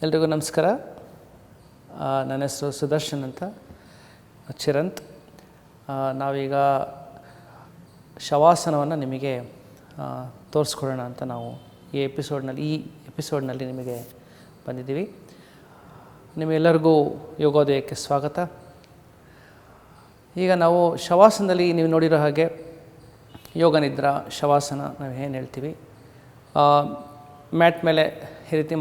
ಎಲ್ರಿಗೂ ನಮಸ್ಕಾರ. ನನ್ನ ಹೆಸರು ಸುದರ್ಶನ್ ಅಂತ, ಚಿರಂತ್. ನಾವೀಗ ಶವಾಸನವನ್ನು ನಿಮಗೆ ತೋರಿಸ್ಕೊಡೋಣ ಅಂತ ನಾವು ಈ ಎಪಿಸೋಡ್ನಲ್ಲಿ ನಿಮಗೆ ಬಂದಿದ್ದೀವಿ. ನಿಮ್ಮೆಲ್ಲರಿಗೂ ಯೋಗೋದಯಕ್ಕೆ ಸ್ವಾಗತ. ಈಗ ನಾವು ಶವಾಸನದಲ್ಲಿ ನೀವು ನೋಡಿರೋ ಹಾಗೆ ಯೋಗ ನಿದ್ರಾ ಶವಾಸನ ನಾವು ಏನು ಹೇಳ್ತೀವಿ, ಮ್ಯಾಟ್ ಮೇಲೆ ಈ ರೀತಿ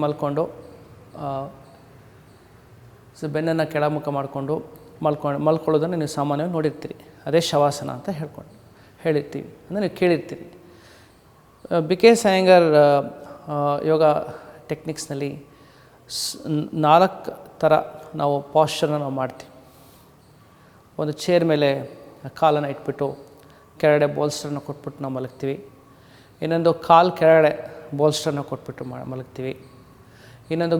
ಬೆನ್ನನ್ನು ಕೆಳಮುಖ ಮಾಡಿಕೊಂಡು ಮಲ್ಕೊಳ್ಳೋದನ್ನು ನೀವು ಸಾಮಾನ್ಯವಾಗಿ ನೋಡಿರ್ತೀರಿ. ಅದೇ ಶವಾಸನ ಅಂತ ಹೇಳಿರ್ತೀವಿ, ಅಂದರೆ ನೀವು ಕೇಳಿರ್ತೀರಿ. ಬಿ ಕೆ ಅಯ್ಯಂಗಾರ್ ಯೋಗ ಟೆಕ್ನಿಕ್ಸ್ನಲ್ಲಿ 4 ಥರ ನಾವು ಪಾಶ್ಚರ್ನ ನಾವು ಮಾಡ್ತೀವಿ. ಒಂದು ಚೇರ್ ಮೇಲೆ ಕಾಲನ್ನು ಇಟ್ಬಿಟ್ಟು ಕೆಳಗಡೆ ಬೋಲ್ಸ್ಟರನ್ನು ಕೊಟ್ಬಿಟ್ಟು ನಾವು ಮಲಗ್ತೀವಿ. ಇನ್ನೊಂದು ಕಾಲು ಕೆಳಗಡೆ ಬೋಲ್ಸ್ಟರನ್ನು ಕೊಟ್ಬಿಟ್ಟು ಮಲಗ್ತೀವಿ. ಇನ್ನೊಂದು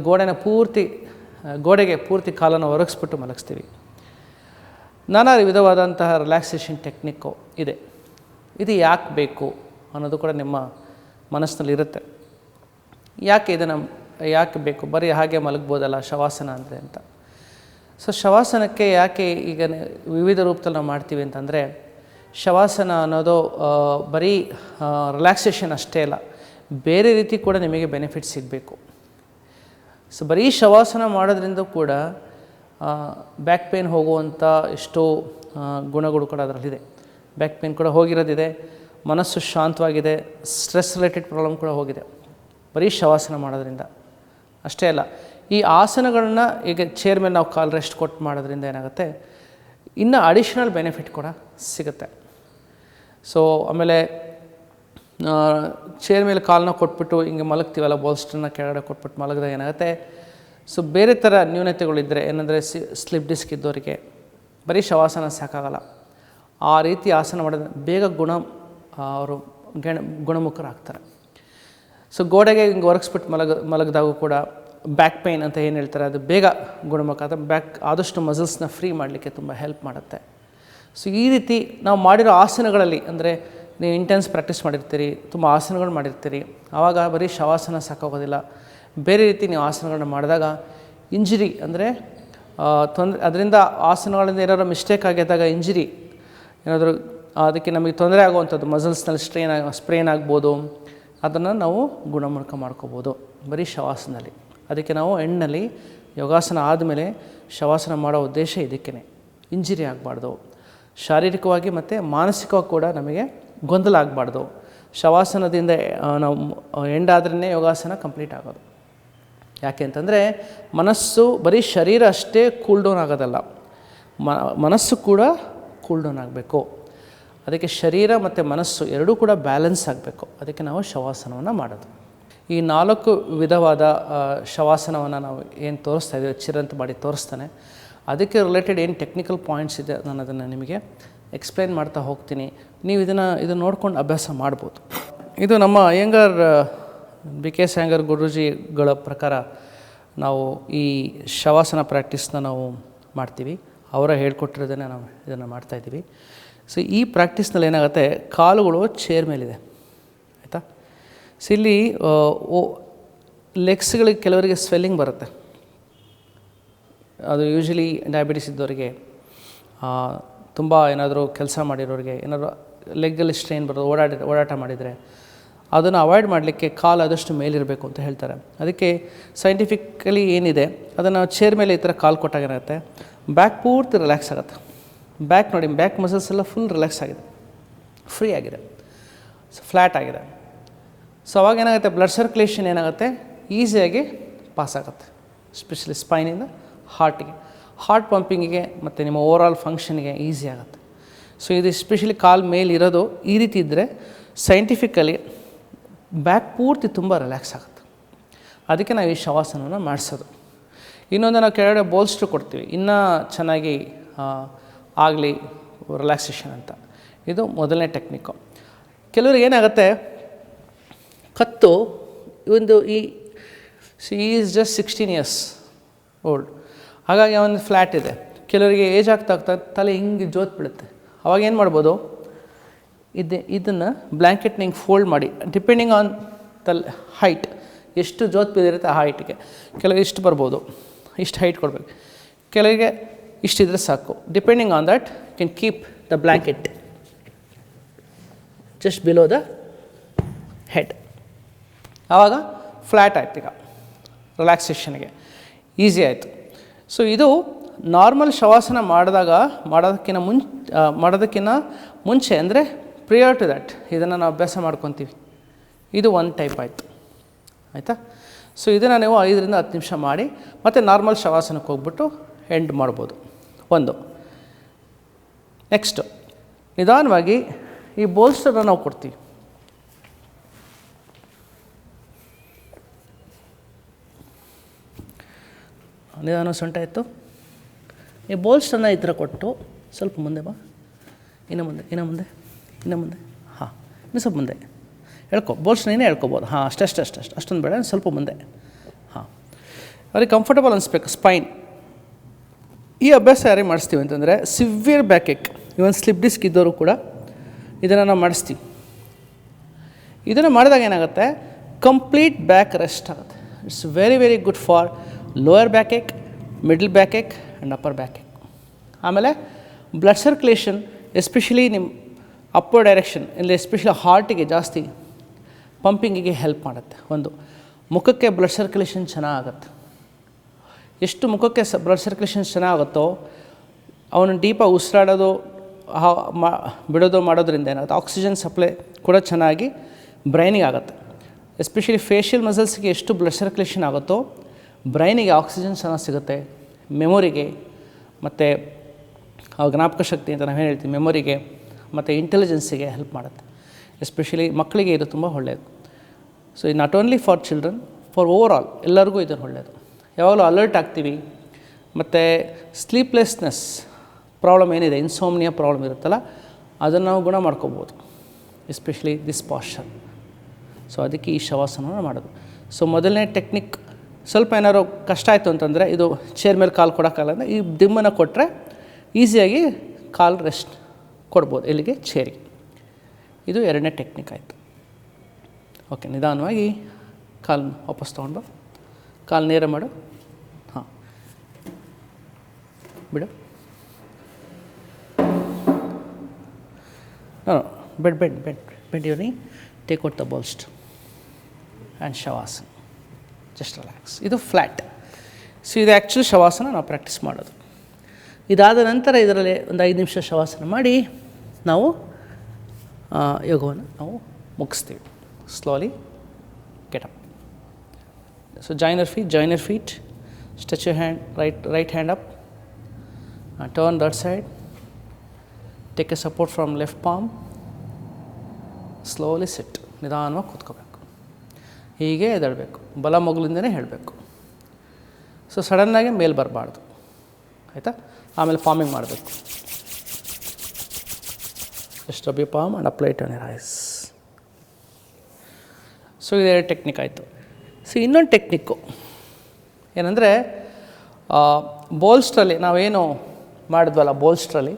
ಗೋಡೆಗೆ ಪೂರ್ತಿ ಕಾಲನ್ನು ಒರಗಿಸ್ಬಿಟ್ಟು ಮಲಗಿಸ್ತೀವಿ. ನಾನಾ ವಿಧವಾದಂತಹ ರಿಲ್ಯಾಕ್ಸೇಷನ್ ಟೆಕ್ನಿಕ್ಕು ಇದೆ. ಇದು ಯಾಕೆ ಬೇಕು ಅನ್ನೋದು ಕೂಡ ನಿಮ್ಮ ಮನಸ್ಸಿನಲ್ಲಿ ಇರುತ್ತೆ. ಯಾಕೆ ಬೇಕು, ಬರೀ ಹಾಗೆ ಮಲಗ್ಬೋದಲ್ಲ ಶವಾಸನ ಅಂದರೆ ಅಂತ. ಸೊ ಶವಾಸನಕ್ಕೆ ಯಾಕೆ ಈಗ ವಿವಿಧ ರೂಪದಲ್ಲಿ ನಾವು ಮಾಡ್ತೀವಿ ಅಂತಂದರೆ, ಶವಾಸನ ಅನ್ನೋದು ಬರೀ ರಿಲ್ಯಾಕ್ಸೇಷನ್ ಅಷ್ಟೇ ಅಲ್ಲ, ಬೇರೆ ರೀತಿ ಕೂಡ ನಿಮಗೆ ಬೆನಿಫಿಟ್ ಸಿಗಬೇಕು. ಸೊ ಬರೀ ಶವಾಸನ ಮಾಡೋದ್ರಿಂದ ಕೂಡ ಬ್ಯಾಕ್ ಪೇನ್ ಹೋಗುವಂಥ ಎಷ್ಟೋ ಗುಣಗಳು ಕೂಡ ಅದರಲ್ಲಿದೆ. ಬ್ಯಾಕ್ ಪೇನ್ ಕೂಡ ಹೋಗಿರೋದಿದೆ, ಮನಸ್ಸು ಶಾಂತವಾಗಿದೆ, ಸ್ಟ್ರೆಸ್ ರಿಲೇಟೆಡ್ ಪ್ರಾಬ್ಲಮ್ ಕೂಡ ಹೋಗಿದೆ ಬರೀ ಶವಾಸನ ಮಾಡೋದ್ರಿಂದ. ಅಷ್ಟೇ ಅಲ್ಲ, ಈ ಆಸನಗಳನ್ನ ಈಗ ಚೇರ್ ಮೇಲೆ ನಾವು ಕಾಲು ರೆಸ್ಟ್ ಕೊಟ್ಟು ಮಾಡೋದ್ರಿಂದ ಏನಾಗುತ್ತೆ, ಇನ್ನೂ ಅಡಿಷ್ನಲ್ ಬೆನಿಫಿಟ್ ಕೂಡ ಸಿಗುತ್ತೆ. ಸೊ ಆಮೇಲೆ ಚೇರ್ ಮೇಲೆ ಕಾಲನ್ನ ಕೊಟ್ಬಿಟ್ಟು ಹಿಂಗೆ ಮಲಗ್ತೀವಲ್ಲ, ಬೋಲ್ಸ್ಟರ್ನ ಕೆಳಗಡೆ ಕೊಟ್ಬಿಟ್ಟು ಮಲಗಿದಾಗ ಏನಾಗುತ್ತೆ, ಸೊ ಬೇರೆ ಥರ ನ್ಯೂನತೆಗಳಿದ್ದರೆ, ಏನಂದರೆ ಸ್ಲಿಪ್ ಡಿಸ್ಕ್ ಇದ್ದವರಿಗೆ ಬರೀ ಶವಾಸನ ಸಾಕಾಗಲ್ಲ. ಆ ರೀತಿ ಆಸನ ಮಾಡಿದ್ರೆ ಬೇಗ ಅವರು ಗುಣಮುಖರಾಗ್ತಾರೆ. ಸೊ ಗೋಡೆಗೆ ಹಿಂಗೆ ಒರಗಿಸ್ಬಿಟ್ಟು ಮಲಗಿದಾಗೂ ಕೂಡ ಬ್ಯಾಕ್ ಪೇಯ್ನ್ ಅಂತ ಏನು ಹೇಳ್ತಾರೆ, ಅದು ಬೇಗ ಗುಣಮುಖ ಆಗುತ್ತೆ. ಆದಷ್ಟು ಮಸಲ್ಸ್ನ ಫ್ರೀ ಮಾಡಲಿಕ್ಕೆ ತುಂಬ ಹೆಲ್ಪ್ ಮಾಡುತ್ತೆ. ಸೊ ಈ ರೀತಿ ನಾವು ಮಾಡಿರೋ ಆಸನಗಳಲ್ಲಿ, ಅಂದರೆ ನೀವು ಇಂಟೆನ್ಸ್ ಪ್ರಾಕ್ಟೀಸ್ ಮಾಡಿರ್ತೀರಿ, ತುಂಬ ಆಸನಗಳು ಮಾಡಿರ್ತೀರಿ, ಆವಾಗ ಬರೀ ಶವಾಸನ ಸಾಕಾಗೋದಿಲ್ಲ. ಬೇರೆ ರೀತಿ ನೀವು ಆಸನಗಳನ್ನ ಮಾಡಿದಾಗ ಇಂಜುರಿ, ಅಂದರೆ ಅದರಿಂದ ಆಸನಗಳಿಂದ ಏನಾದರೂ ಮಿಸ್ಟೇಕ್ ಆಗಿದ್ದಾಗ ಇಂಜುರಿ ಏನಾದರೂ ಅದಕ್ಕೆ ನಮಗೆ ತೊಂದರೆ ಆಗುವಂಥದ್ದು, ಮಸಲ್ಸ್ನಲ್ಲಿ ಸ್ಪ್ರೇನ್ ಆಗ್ಬೋದು, ಅದನ್ನು ನಾವು ಗುಣಮುಖ ಮಾಡ್ಕೋಬೋದು ಬರೀ ಶವಾಸನದಲ್ಲಿ. ಅದಕ್ಕೆ ನಾವು ಎಂಡ್ನಲ್ಲಿ ಯೋಗಾಸನ ಆದಮೇಲೆ ಶವಾಸನ ಮಾಡೋ ಉದ್ದೇಶ ಇದಕ್ಕೇ, ಇಂಜುರಿ ಆಗಬಾರ್ದು, ಶಾರೀರಿಕವಾಗಿ ಮತ್ತು ಮಾನಸಿಕವಾಗಿ ಕೂಡ ನಮಗೆ ಗೊಂದಲ ಆಗಬಾರ್ದು. ಶವಾಸನದಿಂದ ನಾವು ಎಂಡಾದ್ರೇ ಯೋಗಾಸನ ಕಂಪ್ಲೀಟ್ ಆಗೋದು. ಯಾಕೆ ಅಂತಂದರೆ, ಮನಸ್ಸು ಬರೀ ಶರೀರ ಅಷ್ಟೇ ಕೂಲ್ ಡೌನ್ ಆಗೋದಲ್ಲ, ಮನಸ್ಸು ಕೂಡ ಕೂಲ್ ಡೌನ್ ಆಗಬೇಕು. ಅದಕ್ಕೆ ಶರೀರ ಮತ್ತು ಮನಸ್ಸು ಎರಡೂ ಕೂಡ ಬ್ಯಾಲೆನ್ಸ್ ಆಗಬೇಕು. ಅದಕ್ಕೆ ನಾವು ಶವಾಸನವನ್ನು ಮಾಡೋದು. ಈ 4 ವಿಧವಾದ ಶವಾಸನವನ್ನು ನಾವು ಏನು ತೋರಿಸ್ತಾ ಇದ್ದೀವಿ, ಚಿರಂತ್ ಮಾಡಿ ತೋರಿಸ್ತಾನೆ. ಅದಕ್ಕೆ ರಿಲೇಟೆಡ್ ಏನು ಟೆಕ್ನಿಕಲ್ ಪಾಯಿಂಟ್ಸ್ ಇದೆ ನಾನು ಅದನ್ನು ನಿಮಗೆ ಎಕ್ಸ್ಪ್ಲೈನ್ ಮಾಡ್ತಾ ಹೋಗ್ತೀನಿ. ನೀವು ಇದನ್ನು ನೋಡ್ಕೊಂಡು ಅಭ್ಯಾಸ ಮಾಡ್ಬೋದು. ಇದು ನಮ್ಮ ಅಯ್ಯಂಗಾರ್, ಬಿ ಕೆ ಅಯ್ಯಂಗಾರ್ ಗುರೂಜಿಗಳ ಪ್ರಕಾರ ನಾವು ಈ ಶವಾಸನ ಪ್ರಾಕ್ಟೀಸ್ನ ನಾವು ಮಾಡ್ತೀವಿ. ಅವರ ಹೇಳ್ಕೊಟ್ಟಿರೋದನ್ನೇ ನಾವು ಇದನ್ನು ಮಾಡ್ತಾಯಿದ್ದೀವಿ. ಸೊ ಈ ಪ್ರಾಕ್ಟೀಸ್ನಲ್ಲಿ ಏನಾಗುತ್ತೆ, ಕಾಲುಗಳು ಚೇರ್ ಮೇಲಿದೆ, ಆಯಿತಾ. ಸೊ ಇಲ್ಲಿ ಲೆಗ್ಸ್ಗಳಿಗೆ ಕೆಲವರಿಗೆ ಸ್ವೆಲ್ಲಿಂಗ್ ಬರುತ್ತೆ. ಅದು ಯೂಶ್ವಲಿ ಡಯಾಬಿಟಿಸ್ ಇದ್ದವರಿಗೆ, ತುಂಬ ಏನಾದರೂ ಕೆಲಸ ಮಾಡಿರೋರಿಗೆ, ಏನಾದರೂ ಲೆಗ್ಗಲ್ಲಿ ಸ್ಟ್ರೈನ್ ಬರೋದು, ಓಡಾಟ ಮಾಡಿದರೆ ಅದನ್ನು ಅವಾಯ್ಡ್ ಮಾಡಲಿಕ್ಕೆ ಕಾಲು ಆದಷ್ಟು ಮೇಲಿರಬೇಕು ಅಂತ ಹೇಳ್ತಾರೆ. ಅದಕ್ಕೆ ಸೈಂಟಿಫಿಕಲಿ ಏನಿದೆ, ಅದನ್ನು ಚೇರ್ ಮೇಲೆ ಈ ಥರ ಕಾಲು ಕೊಟ್ಟಾಗ ಏನಾಗುತ್ತೆ, ಬ್ಯಾಕ್ ಪೂರ್ತಿ ರಿಲ್ಯಾಕ್ಸ್ ಆಗುತ್ತೆ. ಬ್ಯಾಕ್ ನೋಡಿ, ಬ್ಯಾಕ್ ಮಸಲ್ಸ್ ಎಲ್ಲ ಫುಲ್ ರಿಲ್ಯಾಕ್ಸ್ ಆಗಿದೆ, ಫ್ರೀ ಆಗಿದೆ, ಸೊ ಫ್ಲ್ಯಾಟ್ ಆಗಿದೆ. ಸೊ ಅವಾಗ ಏನಾಗುತ್ತೆ, ಬ್ಲಡ್ ಸರ್ಕ್ಯುಲೇಷನ್ ಏನಾಗುತ್ತೆ, ಈಸಿಯಾಗಿ ಪಾಸ್ ಆಗುತ್ತೆ, ಎಸ್ಪೆಷಲಿ ಸ್ಪೈನಿಂದ ಹಾರ್ಟ್ ಪಂಪಿಂಗಿಗೆ ಮತ್ತು ನಿಮ್ಮ ಓವರಾಲ್ ಫಂಕ್ಷನ್ಗೆ ಈಸಿ ಆಗುತ್ತೆ. ಸೊ ಇದು ಎಸ್ಪೆಷಲಿ ಕಾಲು ಮೇಲಿರೋದು ಈ ರೀತಿ ಇದ್ದರೆ ಸೈಂಟಿಫಿಕಲಿ ಬ್ಯಾಕ್ ಪೂರ್ತಿ ತುಂಬ ರಿಲ್ಯಾಕ್ಸ್ ಆಗುತ್ತೆ. ಅದಕ್ಕೆ ನಾವು ಈ ಶವಾಸನವನ್ನು ಮಾಡಿಸೋದು. ಇನ್ನೊಂದು, ನಾವು ಕೆಳಗಡೆ ಬೋಲ್ಸ್ಟರ್ ಕೊಡ್ತೀವಿ, ಇನ್ನೂ ಚೆನ್ನಾಗಿ ಆಗಲಿ ರಿಲ್ಯಾಕ್ಸೇಷನ್ ಅಂತ. ಇದು ಮೊದಲನೇ ಟೆಕ್ನಿಕ್ಕು. ಕೆಲವ್ರಿಗೆ ಏನಾಗುತ್ತೆ, ಕತ್ತು ಈಸ್ ಜಸ್ಟ್ 16 years ಓಲ್ಡ್, ಹಾಗಾಗಿ ಅವನು ಫ್ಲ್ಯಾಟ್ ಇದೆ. ಕೆಲವರಿಗೆ ಏಜ್ ಆಗ್ತಾ ತಲೆ ಹಿಂಗೆ ಜೋತ್ ಬಿಡುತ್ತೆ. ಅವಾಗ ಏನು ಮಾಡ್ಬೋದು, ಇದನ್ನು ಬ್ಲ್ಯಾಂಕೆಟ್ನ ಹಿಂಗೆ ಫೋಲ್ಡ್ ಮಾಡಿ, ಡಿಪೆಂಡಿಂಗ್ ಆನ್ ದ ಹೈಟ್, ಎಷ್ಟು ಜೋತ್ ಬಿದ್ದಿರುತ್ತೆ ಆ ಹೈಟ್ಗೆ. ಕೆಲವು ಇಷ್ಟು ಬರ್ಬೋದು, ಇಷ್ಟು ಹೈಟ್ ಕೊಡಬೇಕು, ಕೆಲವರಿಗೆ ಇಷ್ಟಿದ್ರೆ ಸಾಕು. Depending on that can keep the blanket just below the head. ಆವಾಗ ಫ್ಲ್ಯಾಟ್ ಆಯ್ತು, ಈಗ ರಿಲ್ಯಾಕ್ಸೇಷನ್ಗೆ ಈಸಿ ಆಯಿತು. ಸೊ ಇದು ನಾರ್ಮಲ್ ಶವಾಸನ ಮಾಡೋದಕ್ಕಿಂತ ಮುಂಚೆ ಅಂದರೆ ಪ್ರಿಯರ್ ಟು ದ್ಯಾಟ್ ಇದನ್ನು ನಾವು ಅಭ್ಯಾಸ ಮಾಡ್ಕೊತೀವಿ. ಇದು ಒಂದು ಟೈಪ್ ಆಯಿತು, ಆಯಿತಾ. ಸೊ ಇದನ್ನು ನೀವು 5ರಿಂದ 10 ನಿಮಿಷ ಮಾಡಿ ಮತ್ತು ನಾರ್ಮಲ್ ಶವಾಸನಕ್ಕೆ ಹೋಗ್ಬಿಟ್ಟು ಎಂಡ್ ಮಾಡ್ಬೋದು. ಒಂದು ನೆಕ್ಸ್ಟು ನಿಧಾನವಾಗಿ ಈ ಬೋಲ್ಸ್ಟರ್ನ ನಾವು ಕೊಡ್ತೀವಿ. ನಿಧಾನ ಸೊಂಟ ಇತ್ತು. ಈ ಬೋಲ್ಸ್ಟರ್ನ ಈ ಥರ ಕೊಟ್ಟು ಸ್ವಲ್ಪ ಮುಂದೆ ಬಾ, ಇನ್ನು ಮುಂದೆ ಹಾಂ, ಇನ್ನು ಸ್ವಲ್ಪ ಮುಂದೆ ಹೇಳ್ಕೊ. ಬೋಲ್ಸ್ಟರ್ ನೀನೇ ಹೇಳ್ಕೊಬೋದು. ಹಾಂ, ಅಷ್ಟೊಂದು ಬೇಡ, ಸ್ವಲ್ಪ ಮುಂದೆ. ಹಾಂ, ಅವ್ರಿಗೆ ಕಂಫರ್ಟಬಲ್ ಅನಿಸ್ಬೇಕು ಸ್ಪೈನ್. ಈ ಅಭ್ಯಾಸ ಯಾರಿಗೆ ಮಾಡಿಸ್ತೀವಿ ಅಂತಂದರೆ severe back ache, even slip disc ಇದ್ದವರು ಕೂಡ ಇದನ್ನು ನಾವು ಮಾಡಿಸ್ತೀವಿ. ಇದನ್ನು ಮಾಡಿದಾಗ ಏನಾಗುತ್ತೆ, ಕಂಪ್ಲೀಟ್ ಬ್ಯಾಕ್ ರೆಸ್ಟ್ ಆಗುತ್ತೆ. It's very very good for lower back ache, middle back ache and upper back ache. ಆಮೇಲೆ ಬ್ಲಡ್ ಸರ್ಕ್ಯುಲೇಷನ್ ಎಸ್ಪೆಷಲಿ ನಿಮ್ಮ ಅಪ್ಪರ್ ಡೈರೆಕ್ಷನ್ ಇಲ್ಲಿ ಎಸ್ಪೆಷಲಿ ಹಾರ್ಟಿಗೆ ಜಾಸ್ತಿ ಪಂಪಿಂಗಿಗೆ ಹೆಲ್ಪ್ ಮಾಡುತ್ತೆ. ಒಂದು ಮುಖಕ್ಕೆ ಬ್ಲಡ್ ಸರ್ಕ್ಯುಲೇಷನ್ ಚೆನ್ನಾಗುತ್ತೆ. ಎಷ್ಟು ಮುಖಕ್ಕೆ ಬ್ಲಡ್ ಸರ್ಕ್ಯುಲೇಷನ್ ಚೆನ್ನಾಗುತ್ತೋ ಅವನು ಡೀಪಾಗಿ ಉಸಿರಾಡೋದು ಬಿಡೋದು ಮಾಡೋದ್ರಿಂದ ಏನಾಗುತ್ತೆ, ಆಕ್ಸಿಜನ್ ಸಪ್ಲೈ ಕೂಡ ಚೆನ್ನಾಗಿ ಬ್ರೈನಿಗೆ ಆಗುತ್ತೆ. ಎಸ್ಪೆಷಲಿ ಫೇಶಿಯಲ್ ಮಸಲ್ಸ್ಗೆ ಎಷ್ಟು ಬ್ಲಡ್ ಸರ್ಕ್ಯುಲೇಷನ್ ಆಗುತ್ತೋ ಬ್ರೈನಿಗೆ ಆಕ್ಸಿಜನ್ ಚೆನ್ನಾಗಿ ಸಿಗುತ್ತೆ. ಮೆಮೊರಿಗೆ ಮತ್ತು ಜ್ಞಾಪಕ ಶಕ್ತಿ ಅಂತ ನಾವೇನು ಹೇಳ್ತೀವಿ, ಮೆಮೊರಿಗೆ ಮತ್ತು ಇಂಟೆಲಿಜೆನ್ಸಿಗೆ ಹೆಲ್ಪ್ ಮಾಡುತ್ತೆ. ಎಸ್ಪೆಷಲಿ ಮಕ್ಕಳಿಗೆ ಇದು ತುಂಬ ಒಳ್ಳೆಯದು. ಸೊ ಇದು not only for children, for over all ಎಲ್ಲರಿಗೂ ಇದು ಒಳ್ಳೆಯದು. ಯಾವಾಗಲೂ ಅಲರ್ಟ್ ಆಗ್ತೀವಿ. ಮತ್ತು ಸ್ಲೀಪ್ಲೆಸ್ನೆಸ್ ಪ್ರಾಬ್ಲಮ್ ಏನಿದೆ, ಇನ್ಸೋಮ್ನಿಯಾ ಪ್ರಾಬ್ಲಮ್ ಇರುತ್ತಲ್ಲ, ಅದನ್ನು ನಾವು ಗುಣ ಮಾಡ್ಕೋಬೋದು, ಎಸ್ಪೆಷಲಿ ದಿಸ್ ಪಾಶ್ಚರ್. ಸೊ ಅದಕ್ಕೆ ಈ ಶವಾಸನವನ್ನು ಮಾಡೋದು. ಸೊ ಮೊದಲನೇ ಟೆಕ್ನಿಕ್ ಸ್ವಲ್ಪ ಏನಾದ್ರು ಕಷ್ಟ ಆಯಿತು ಅಂತಂದರೆ, ಇದು ಚೇರ್ ಮೇಲೆ ಕಾಲು ಕೊಡೋಕ್ಕಲ್ಲ ಅಂದರೆ ಈ ದಿಮ್ಮನ್ನು ಕೊಟ್ಟರೆ ಈಸಿಯಾಗಿ ಕಾಲು ರೆಸ್ಟ್ ಕೊಡ್ಬೋದು, ಎಲ್ಲಿಗೆ, ಚೇರಿಗೆ. ಇದು 2ನೇ ಟೆಕ್ನಿಕ್ ಆಯಿತು. ಓಕೆ, ನಿಧಾನವಾಗಿ ಕಾಲು ವಾಪಸ್ ತೊಗೊಂಡು ಕಾಲು ನೇರ ಮಾಡು. ಹಾಂ, ಬಿಡು. Bend your knee, take out the bolster and shavasana. Just relax. ಇದು ಫ್ಲ್ಯಾಟ್. ಸೊ ಇದು ಆ್ಯಕ್ಚುಲಿ ಶವಾಸನ ನಾವು ಪ್ರಾಕ್ಟೀಸ್ ಮಾಡೋದು. ಇದಾದ ನಂತರ ಇದರಲ್ಲಿ ಒಂದು 5 ನಿಮಿಷ ಶವಾಸನ ಮಾಡಿ ನಾವು ಯೋಗವನ್ನು ನಾವು ಮುಗಿಸ್ತೀವಿ. Slowly get up. So join your feet, stretch your hand, right hand up, and turn that side. Take a support from left palm. Slowly sit. ನಿಧಾನವಾಗಿ ಕೂತ್ಕೋಬೇಕು. ಹೀಗೆ ಎದ್ದೇಳಬೇಕು, ಬಲ ಮಗುಲಿಂದನೇ ಹೇಳಬೇಕು. ಸೊ ಸಡನ್ನಾಗಿ ಮೇಲೆ ಬರಬಾರ್ದು, ಆಯಿತಾ. ಆಮೇಲೆ ಪಾಮಿಂಗ್ ಮಾಡಬೇಕು. Just rub your palm and apply it on your eyes. So ಇದು 2 ಟೆಕ್ನಿಕ್ ಆಯಿತು. ಸೊ ಇನ್ನೊಂದು ಟೆಕ್ನಿಕ್ಕು ಏನಂದರೆ, ಬೋಲ್ಸ್ಟ್ರಲ್ಲಿ ನಾವೇನು ಮಾಡಿದ್ವಲ್ಲ, ಬೋಲ್ಸ್ಟ್ರಲ್ಲಿ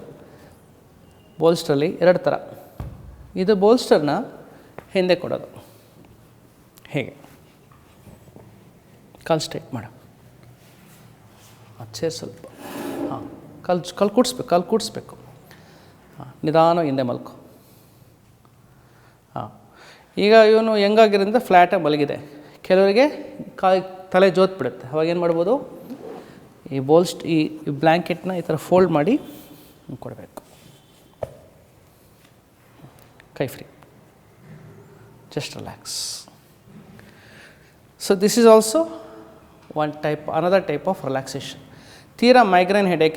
2 ಥರ. ಇದು ಬೋಲ್ಸ್ಟರ್ನ ಹಿಂದೆ ಕೊಡೋದು. ಹೇಗೆ, ಕಾಲು ಸ್ಟ್ರೈಟ್ ಮಾಡು, ಚೇರ್ ಸ್ವಲ್ಪ, ಹಾಂ, ಕಾಲು ಕೂಡಿಸ್ಬೇಕು. ಹಾಂ, ನಿಧಾನ ಹಿಂದೆ ಮಲ್ಕೊ. ಹಾಂ, ಈಗ ಇವನು ಹೆಂಗಾಗಿರೋದ್ರಿಂದ ಫ್ಲ್ಯಾಟಾಗಿ ಮಲಗಿದೆ. ಕೆಲವರಿಗೆ ತಲೆ ಜೋತ್ ಬಿಡುತ್ತೆ. ಅವಾಗ ಏನು ಮಾಡ್ಬೋದು, ಈ ಬ್ಲ್ಯಾಂಕೆಟ್ನ ಈ ಥರ ಫೋಲ್ಡ್ ಮಾಡಿ ಕೊಡಬೇಕು. ಕೈ free, just relax. So this is also another type of relaxation. ತೀರಾ ಮೈಗ್ರೇನ್ ಹೆಡೇಕ್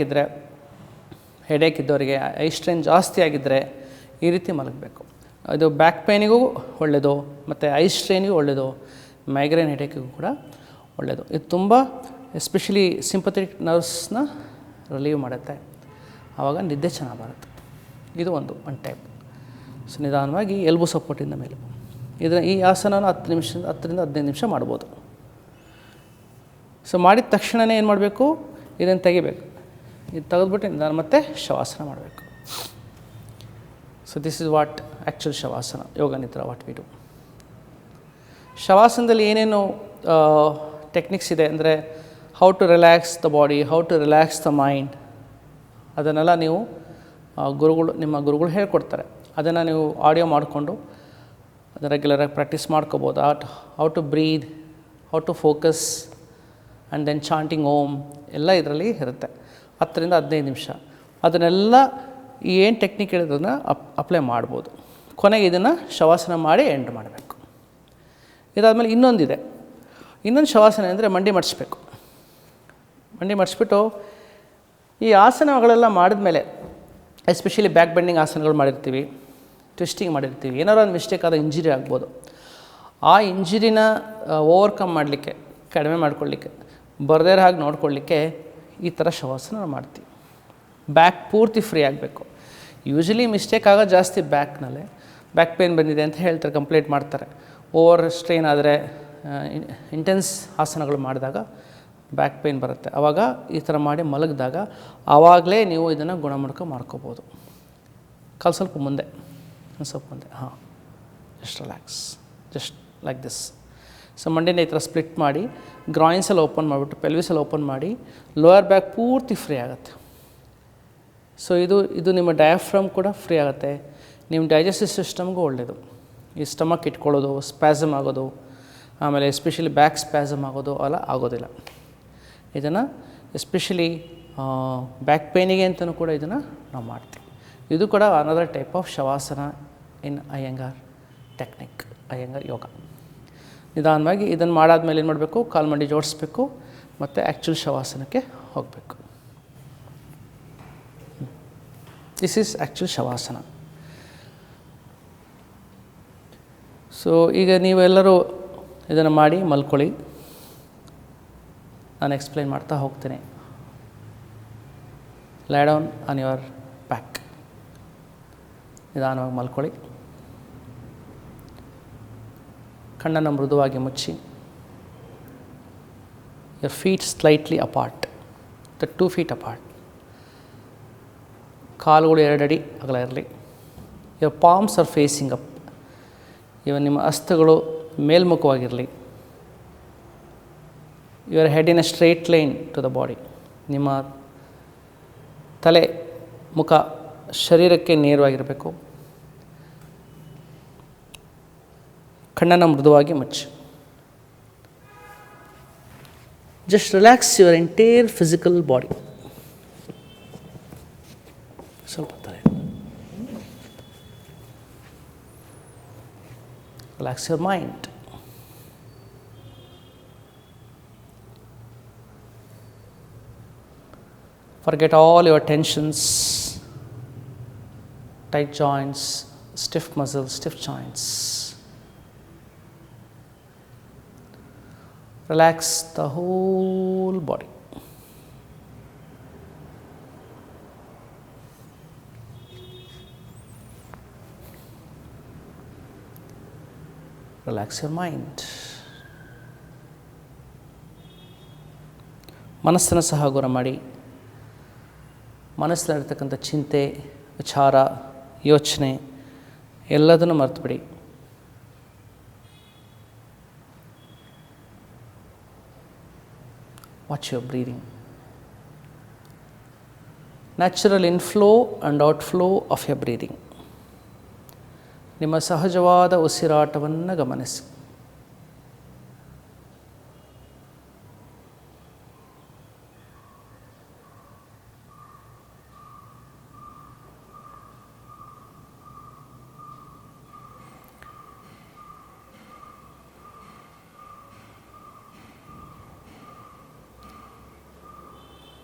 ಇದ್ದವರಿಗೆ, ಐ ಸ್ಟ್ರೈನ್ ಜಾಸ್ತಿ ಆಗಿದ್ದರೆ ಈ ರೀತಿ ಮಲಗಬೇಕು. ಇದು ಬ್ಯಾಕ್ ಪೇನಿಗೂ ಒಳ್ಳೆಯದು ಮತ್ತು ಐ ಸ್ಟ್ರೈನಿಗೂ ಒಳ್ಳೆಯದು, ಮೈಗ್ರೇನ್ ಹೆಡೇಕಿಗೂ ಕೂಡ ಒಳ್ಳೆಯದು. ಇದು ತುಂಬ ಎಸ್ಪೆಷಲಿ ಸಿಂಪಥೆಟಿಕ್ ನರ್ವ್ಸ್ನ ರಿಲೀವ್ ಮಾಡುತ್ತೆ. ಆವಾಗ ನಿದ್ದೆ ಚೆನ್ನಾಗಿ ಬರುತ್ತೆ. ಇದು ಒಂದು ಟೈಪ್. ಸೊ ನಿಧಾನವಾಗಿ ಎಲ್ಬೋ ಸಪೋರ್ಟಿಂದ ಮೇಲೆ ಈ ಆಸನನ 10ರಿಂದ 15 ನಿಮಿಷ ಮಾಡ್ಬೋದು. ಸೊ ಮಾಡಿದ ತಕ್ಷಣವೇ ಏನು ಮಾಡಬೇಕು, ಇದನ್ನು ತೆಗಿಬೇಕು. ಇದು ತೆಗೆದ್ಬಿಟ್ಟು ನಿಧಾನ ಮತ್ತೆ ಶವಾಸನ ಮಾಡಬೇಕು. So this is what actual shavasana, yoga nidra what we do. ಶವಾಸನದಲ್ಲಿ ಏನೇನು ಟೆಕ್ನಿಕ್ಸ್ ಇದೆ. ಅಂದರೆ how to relax the body, how to relax the mind, ಅದನ್ನೆಲ್ಲ ನೀವು ನಿಮ್ಮ ಗುರುಗಳು ಹೇಳ್ಕೊಡ್ತಾರೆ. ಅದನ್ನು ನೀವು ಆಡಿಯೋ ಮಾಡಿಕೊಂಡು ಅದನ್ನು ರೆಗ್ಯುಲರಾಗಿ ಪ್ರಾಕ್ಟೀಸ್ ಮಾಡ್ಕೋಬೋದು. How to breathe, how to focus and then chanting Om ಎಲ್ಲ ಇದರಲ್ಲಿ ಇರುತ್ತೆ. 10ರಿಂದ 15 ನಿಮಿಷ ಅದನ್ನೆಲ್ಲ ಏನು ಟೆಕ್ನಿಕ್ ಹೇಳಿದ್ರನ್ನ ಅಪ್ಲೈ ಮಾಡ್ಬೋದು. ಕೊನೆಗೆ ಇದನ್ನು ಶವಾಸನ ಮಾಡಿ ಎಂಡ್ ಮಾಡಬೇಕು. ಇದಾದಮೇಲೆ ಇನ್ನೊಂದು ಶವಾಸನ ಅಂದರೆ ಮಂಡಿ ಮಡಿಸ್ಬೇಕು. ಮಂಡಿ ಮಡಿಸ್ಬಿಟ್ಟು ಈ ಆಸನಗಳೆಲ್ಲ ಮಾಡಿದ್ಮೇಲೆ, ಎಸ್ಪೆಷಲಿ ಬ್ಯಾಕ್ ಬೆಂಡಿಂಗ್ ಆಸನಗಳು ಮಾಡಿರ್ತೀವಿ, ಟ್ವಿಸ್ಟಿಂಗ್ ಮಾಡಿರ್ತೀವಿ, ಏನಾದ್ರು ಒಂದು ಮಿಸ್ಟೇಕ್ ಆದ ಇಂಜುರಿ ಆಗ್ಬೋದು. ಆ ಇಂಜುರಿನ ಓವರ್ಕಮ್ ಮಾಡಲಿಕ್ಕೆ, ಕಡಿಮೆ ಮಾಡ್ಕೊಳ್ಳಿಕ್ಕೆ, ಬರದೇ ಇರೋ ಹಾಗೆ ನೋಡ್ಕೊಳ್ಳಿಕ್ಕೆ ಈ ಥರ ಶವಾಸನ ನಾವು ಮಾಡ್ತೀವಿ. ಬ್ಯಾಕ್ ಪೂರ್ತಿ ಫ್ರೀ ಆಗಬೇಕು. ಯೂಶ್ವಲಿ ಮಿಸ್ಟೇಕ್ ಆಗೋದು ಜಾಸ್ತಿ ಬ್ಯಾಕ್ನಲ್ಲೇ. ಬ್ಯಾಕ್ ಪೇನ್ ಬಂದಿದೆ ಅಂತ ಹೇಳ್ತಾರೆ, ಕಂಪ್ಲೇಂಟ್ ಮಾಡ್ತಾರೆ. ಓವರ್ ಸ್ಟ್ರೈನ್ ಆದರೆ, ಇಂಟೆನ್ಸ್ ಆಸನಗಳು ಮಾಡಿದಾಗ ಬ್ಯಾಕ್ ಪೇನ್ ಬರುತ್ತೆ. ಆವಾಗ ಈ ಥರ ಮಾಡಿ ಮಲಗಿದಾಗ ಆವಾಗಲೇ ನೀವು ಇದನ್ನು ಗುಣಮುಖ ಮಾಡ್ಕೋಬೋದು. ಕಾಲು ಸ್ವಲ್ಪ ಮುಂದೆ, ಸ್ವಲ್ಪ ಮುಂದೆ, ಹಾಂ, just relax, just like this. So ಮಂಡಿನ ಈ ಥರ ಸ್ಪ್ಲಿಟ್ ಮಾಡಿ, ಗ್ರಾಯಿನ್ಸಲ್ಲಿ ಓಪನ್ ಮಾಡಿಬಿಟ್ಟು ಪೆಲ್ವಿಸಲ್ಲಿ ಓಪನ್ ಮಾಡಿ, ಲೋಯರ್ ಬ್ಯಾಕ್ ಪೂರ್ತಿ ಫ್ರೀ ಆಗುತ್ತೆ. ಸೊ ಇದು ನಿಮ್ಮ ಡಯಾಫ್ರಮ್ ಕೂಡ ಫ್ರೀ ಆಗುತ್ತೆ. ನಿಮ್ಮ ಡೈಜೆಸ್ಟಿವ್ ಸಿಸ್ಟಮ್ಗೂ ಒಳ್ಳೆಯದು. ಈ ಸ್ಟಮಕ್ ಇಟ್ಕೊಳ್ಳೋದು, ಸ್ಪ್ಯಾಸಮ್ ಆಗೋದು, ಆಮೇಲೆ ಎಸ್ಪೆಷಲಿ ಬ್ಯಾಕ್ ಸ್ಪ್ಯಾಸಮ್ ಆಗೋದು ಎಲ್ಲ ಆಗೋದಿಲ್ಲ. ಇದನ್ನು ಎಸ್ಪೆಷಲಿ ಬ್ಯಾಕ್ ಪೇನಿಗೆ ಅಂತಲೂ ಕೂಡ ಇದನ್ನು ನಾವು ಮಾಡ್ತೀವಿ. ಇದು ಕೂಡ another type of shavasana in Iyengar technique, Iyengar yoga. ನಿಧಾನವಾಗಿ ಇದನ್ನು ಮಾಡಾದ್ಮೇಲೆ ಏನು ಮಾಡಬೇಕು, ಕಾಲು ಮಂಡಿ ಜೋಡಿಸ್ಬೇಕು ಮತ್ತು ಆ್ಯಕ್ಚುಲ್ ಶವಾಸನಕ್ಕೆ ಹೋಗಬೇಕು. This is actual shavasana. So ಈಗ ನೀವೆಲ್ಲರೂ ಇದನ್ನು ಮಾಡಿ ಮಲ್ಕೊಳ್ಳಿ. ನಾನು ಎಕ್ಸ್ಪ್ಲೈನ್ ಮಾಡ್ತಾ ಹೋಗ್ತೀನಿ. ಲೈ ಡೌನ್ ಆನ್ ಯುವರ್ ಬ್ಯಾಕ್. ನಿಧಾನವಾಗಿ ಮಲ್ಕೊಳ್ಳಿ. ಕಣ್ಣನ್ನು ಮೃದುವಾಗಿ ಮುಚ್ಚಿ. Your feet slightly apart, 2 feet apart. ಕಾಲುಗಳು 2 ಅಡಿ ಅಗಲ ಇರಲಿ. Your palms are facing up. ನಿಮ್ಮ ಹಸ್ತಗಳು ಮೇಲ್ಮುಖವಾಗಿರಲಿ. Your head in a straight line to the body. ನಿಮ್ಮ ತಲೆ, ಮುಖ ಶರೀರಕ್ಕೆ ನೇರವಾಗಿರಬೇಕು. ಕಣ್ಣನ್ನು ಮೃದುವಾಗಿ ಮುಚ್ಚಿ. Just relax your entire physical body. ಸ್ವಲ್ಪ ತಲೆ. Relax your mind. Forget all your tensions, tight joints, stiff muscles, stiff joints. Relax the whole body. Relax your mind. ಮನಸ್ಸನ್ನು ಸಹ ಹಗುರ ಮಾಡಿ. ಮನಸ್ಸಿನಲ್ಲಿರ್ತಕ್ಕಂಥ ಚಿಂತೆ, ವಿಚಾರ, ಯೋಚನೆ ಎಲ್ಲದನ್ನು ಮರೆತುಬಿಡಿ. Watch your breathing. Natural inflow and outflow of your breathing. ನಿಮ್ಮ ಸಹಜವಾದ ಉಸಿರಾಟವನ್ನು ಗಮನಿಸಿ.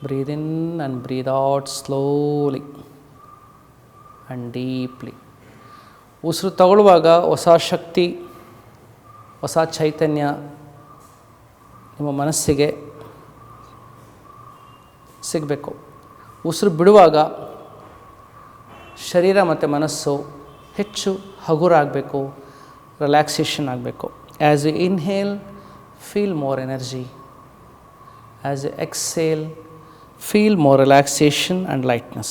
Breathe in and breathe out slowly and deeply. ಉಸಿರು ತಗೊಳ್ಳುವಾಗ ಹೊಸ ಶಕ್ತಿ, ಹೊಸ ಚೈತನ್ಯ ನಿಮ್ಮ ಮನಸ್ಸಿಗೆ ಸಿಗಬೇಕು. ಉಸಿರು ಬಿಡುವಾಗ ಶರೀರ ಮತ್ತು ಮನಸ್ಸು ಹೆಚ್ಚು ಹಗುರಾಗಬೇಕು, ರಿಲ್ಯಾಕ್ಸೇಷನ್ ಆಗಬೇಕು. As you inhale, feel more energy. As you exhale, feel more relaxation and lightness.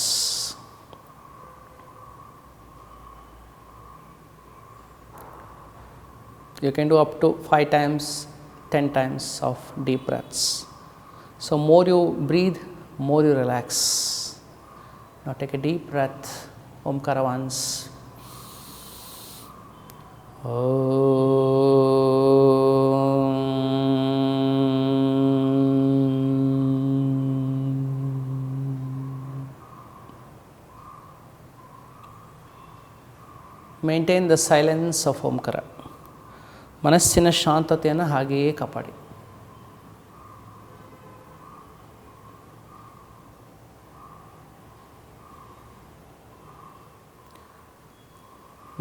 You can do up to 5 times 10 times of deep breaths. So more you breathe, more you relax. Now take a deep breath, Omkara once. Maintain the silence of Omkara. ಮನಸ್ಸಿನ ಶಾಂತತೆಯನ್ನು ಹಾಗೆಯೇ ಕಾಪಾಡಿ.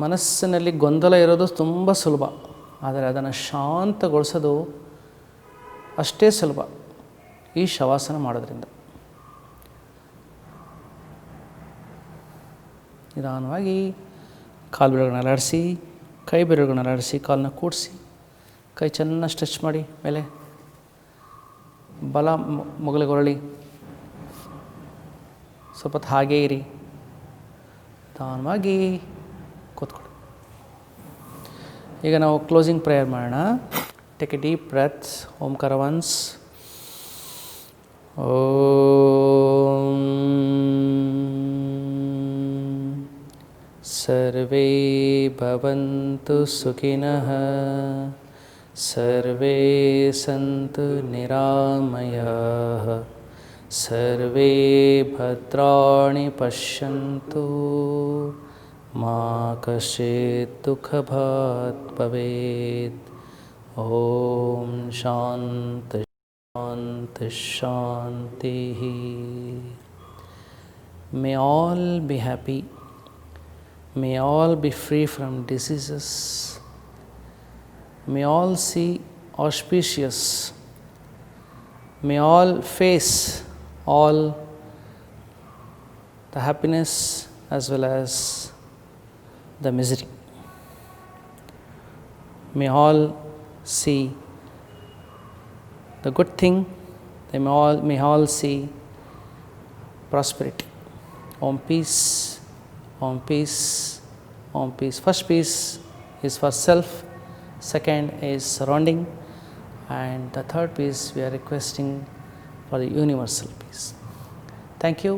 ಮನಸ್ಸಿನಲ್ಲಿ ಗೊಂದಲ ಇರೋದು ತುಂಬ ಸುಲಭ, ಆದರೆ ಅದನ್ನು ಶಾಂತಗೊಳಿಸೋದು ಅಷ್ಟೇ ಸುಲಭ ಈ ಶವಾಸನ ಮಾಡೋದ್ರಿಂದ. ನಿಧಾನವಾಗಿ ಕಾಲು ಬೆರಳುಗಳನ್ನ ಅಲ್ಲಾಡಿಸಿ, ಕೈ ಬೆರಳುಗಳನ್ನ ಅಲ್ಲಾಡಿಸಿ, ಕಾಲನ್ನ ಕೂಡಿಸಿ, ಕೈ ಚೆನ್ನಾಗಿ ಸ್ಟ್ರೆಚ್ ಮಾಡಿ ಮೇಲೆ, ಬಲ ಮೊಗಲಿಗೆ ಹೊರಳಿ, ಸ್ವಲ್ಪ ಹೊತ್ತು ಹಾಗೇ ಇರಿ, ನಿಧಾನವಾಗಿ ಕೂತ್ಕೊಳ್ಳಿ. ಈಗ ನಾವು ಕ್ಲೋಸಿಂಗ್ ಪ್ರೇಯರ್ ಮಾಡೋಣ. Take a deep breath, omkara once. ಓಂ ಸರ್ವೇ ಭವಂತು ಸುಖಿನಃ, ಸರ್ವೇ ಸಂತು ನಿರಾಮಯಾಃ, ಸರ್ವೇ ಭದ್ರಾಣಿ ಪಶ್ಯಂತು, ಮಾ ಕಶ್ಚಿತ್ ದುಃಖಭಾಗ್ ಭವೇತ್. ಓಂ ಶಾಂತಿ ಶಾಂತಿ ಶಾಂತಿ. May all be happy. May all be free from diseases. May all see auspicious. May all face all the happiness as well as the misery. May all see the good thing. They may all see prosperity. Om peace. Om peace, Om peace. First peace is for self, second is surrounding, and the third peace we are requesting for the universal peace. Thank you.